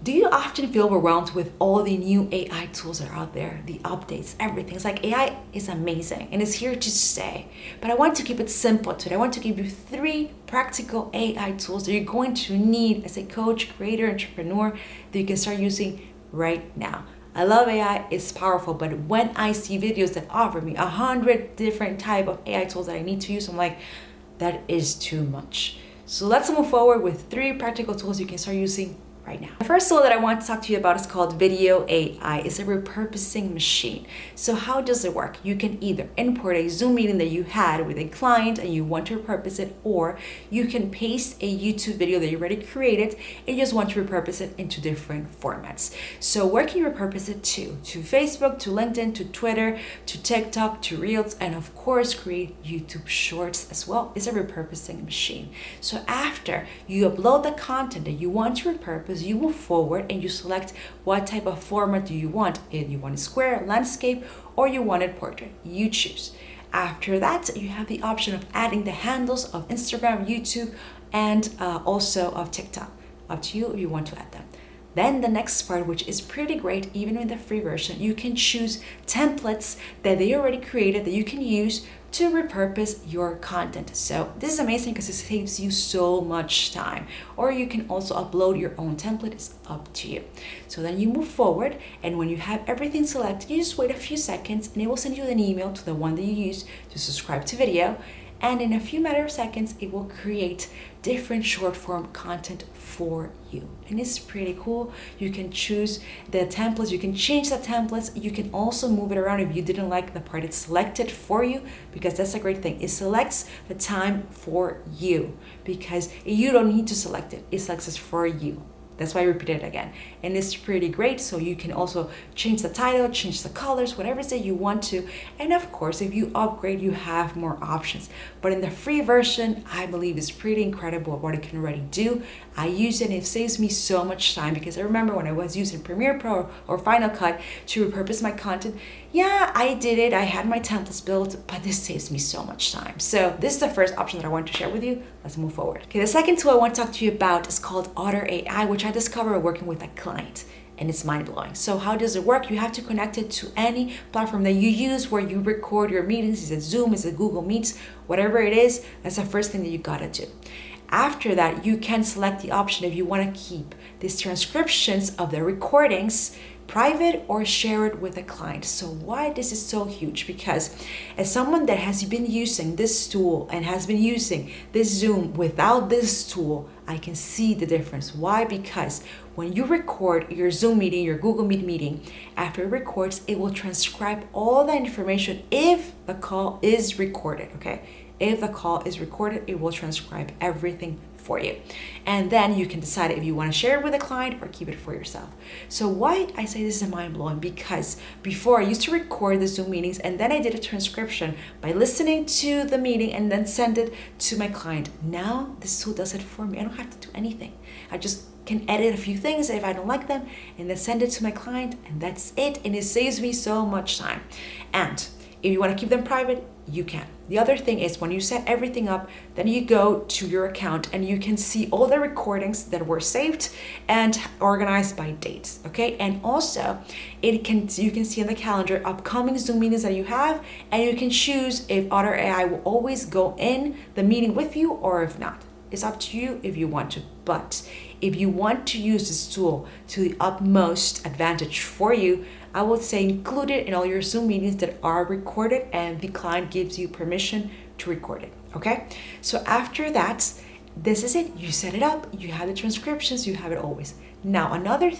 Do you often feel overwhelmed with all the new AI tools that are out there, the updates, everything? It's like AI is amazing and it's here to stay. But I want to keep it simple today. I want to give you 3 practical AI tools that you're going to need as a coach, creator, entrepreneur that you can start using right now. I love AI, it's powerful, but when I see videos that offer me 100 different type of AI tools that I need to use, I'm like, that is too much. So let's move forward with 3 practical tools you can start using right now. The first tool that I want to talk to you about is called Vidyo.ai. It's a repurposing machine. So how does it work? You can either import a Zoom meeting that you had with a client and you want to repurpose it, or you can paste a YouTube video that you already created and you just want to repurpose it into different formats. So where can you repurpose it to? To Facebook, to LinkedIn, to Twitter, to TikTok, to Reels, and of course create YouTube Shorts as well. It's a repurposing machine. So after you upload the content that you want to repurpose, you move forward and you select what type of format do you want. If you want a square, landscape, or you want it portrait, you choose. After that, you have the option of adding the handles of Instagram, YouTube, and also of TikTok. Up to you if you want to add them. Then the next part, which is pretty great, even in the free version, you can choose templates that they already created that you can use to repurpose your content. So this is amazing because it saves you so much time. Or you can also upload your own template, it's up to you. So then you move forward, and when you have everything selected, you just wait a few seconds and it will send you an email to the one that you use to subscribe to video. And in a few matter of seconds, it will create different short form content for you. And it's pretty cool. You can choose the templates, you can change the templates, you can also move it around if you didn't like the part it's selected for you, because that's a great thing. It selects the time for you because you don't need to select it. It selects it for you. That's why I repeated it again. And it's pretty great. So you can also change the title, change the colors, whatever it is that you want to. And of course, if you upgrade, you have more options. But in the free version, I believe it's pretty incredible what it can already do. I use it and it saves me so much time, because I remember when I was using Premiere Pro or Final Cut to repurpose my content, yeah, I did it. I had my templates built, but this saves me so much time. So this is the first option that I want to share with you. Let's move forward. Okay, the second tool I want to talk to you about is called Otter AI, which I discovered working with a client, and it's mind-blowing. So how does it work? You have to connect it to any platform that you use where you record your meetings. Is it Zoom? Is it Google Meets? Whatever it is, that's the first thing that you gotta do. After that, you can select the option if you want to keep these transcriptions of the recordings private or share it with a client. So why this is so huge? Because as someone that has been using this tool and has been using this Zoom without this tool, I can see the difference. Why? Because when you record your Zoom meeting, your Google Meet meeting, after it records, it will transcribe all the information if the call is recorded, okay? If the call is recorded, it will transcribe everything for you. And then you can decide if you want to share it with a client or keep it for yourself. So why I say this is mind-blowing, because before I used to record the Zoom meetings and then I did a transcription by listening to the meeting and then send it to my client. Now this tool does it for me. I don't have to do anything. I just can edit a few things if I don't like them and then send it to my client, and that's it. And it saves me so much time. And if you want to keep them private, you can. The other thing is when you set everything up, then you go to your account and you can see all the recordings that were saved and organized by dates, okay? And also you can see in the calendar upcoming Zoom meetings that you have, and you can choose if Otter AI will always go in the meeting with you or if not. It's up to you if you want to. But if you want to use this tool to the utmost advantage for you, I would say include it in all your Zoom meetings that are recorded and the client gives you permission to record it, okay? So after that, this is it. You set it up, you have the transcriptions, you have it always. Now, another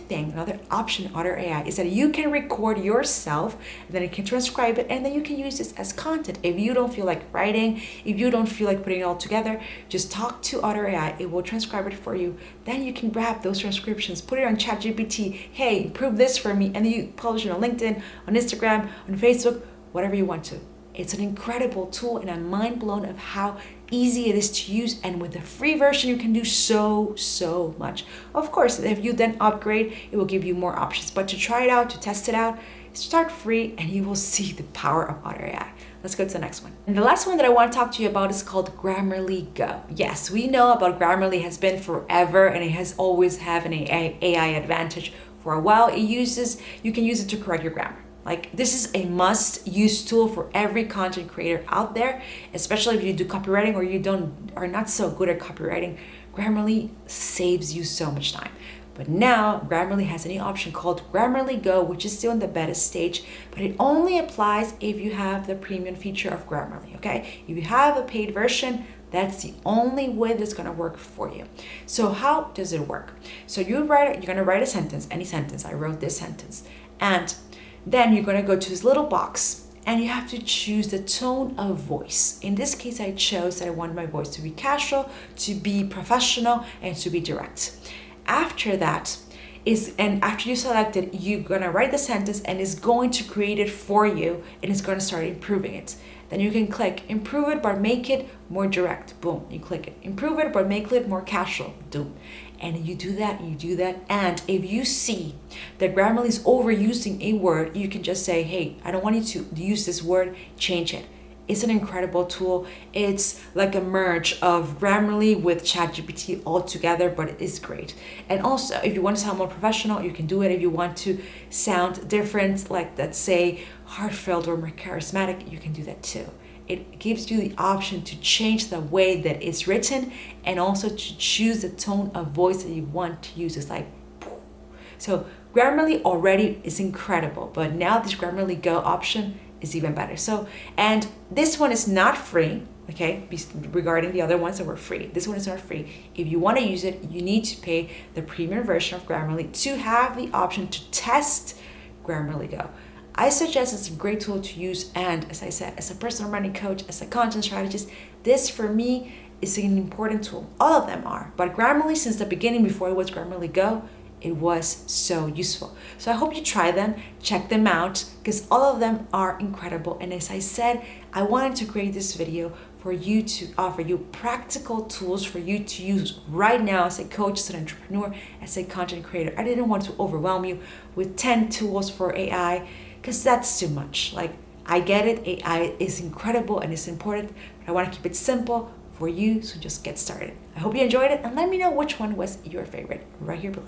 option, Otter AI, is that you can record yourself, and then it can transcribe it, and then you can use this as content. If you don't feel like writing, if you don't feel like putting it all together, just talk to Otter AI. It will transcribe it for you. Then you can grab those transcriptions, put it on ChatGPT. Hey, improve this for me, and then you publish it on LinkedIn, on Instagram, on Facebook, whatever you want to. It's an incredible tool, and I'm mind blown of how easy it is to use. And with the free version, you can do so much. Of course, if you then upgrade, it will give you more options. But to try it out, to test it out, start free, and you will see the power of Otter AI. Let's go to the next one. And the last one that I want to talk to you about is called Grammarly Go. Yes, we know about Grammarly has been forever and it has always had an AI advantage for a while. You can use it to correct your grammar. Like, this is a must-use tool for every content creator out there, especially if you do copywriting or you are not so good at copywriting. Grammarly saves you so much time. But now Grammarly has a new option called Grammarly Go, which is still in the beta stage, but it only applies if you have the premium feature of Grammarly, okay? If you have a paid version, that's the only way that's gonna work for you. So how does it work? So you're gonna write a sentence, any sentence. I wrote this sentence. And then you're gonna go to this little box and you have to choose the tone of voice. In this case, I chose that I wanted my voice to be casual, to be professional, and to be direct. After that after you select it, you're gonna write the sentence and it's going to create it for you and it's gonna start improving it. Then you can click improve it but make it more direct. Boom, you click it. Improve it but make it more casual. Boom. And you do that, and if you see that Grammarly is overusing a word, you can just say, hey, I don't want you to use this word, change it. It's an incredible tool. It's like a merge of Grammarly with ChatGPT all together, but it is great. And also, if you want to sound more professional, you can do it. If you want to sound different, like let's say heartfelt or more charismatic, you can do that too. It gives you the option to change the way that it's written and also to choose the tone of voice that you want to use. It's like, so Grammarly already is incredible, but now this Grammarly Go option is even better. So, and this one is not free, okay? Regarding the other ones that were free, this one is not free. If you want to use it, you need to pay the premium version of Grammarly to have the option to test Grammarly Go. I suggest it's a great tool to use, and as I said, as a personal branding coach, as a content strategist, this for me is an important tool. All of them are, but Grammarly, since the beginning, before it was Grammarly Go, it was so useful. So I hope you try them, check them out, because all of them are incredible. And as I said, I wanted to create this video for you to offer you practical tools for you to use right now as a coach, as an entrepreneur, as a content creator. I didn't want to overwhelm you with 10 tools for AI, because that's too much. Like, I get it, AI is incredible and it's important, but I want to keep it simple for you, so just get started. I hope you enjoyed it and let me know which one was your favorite right here below.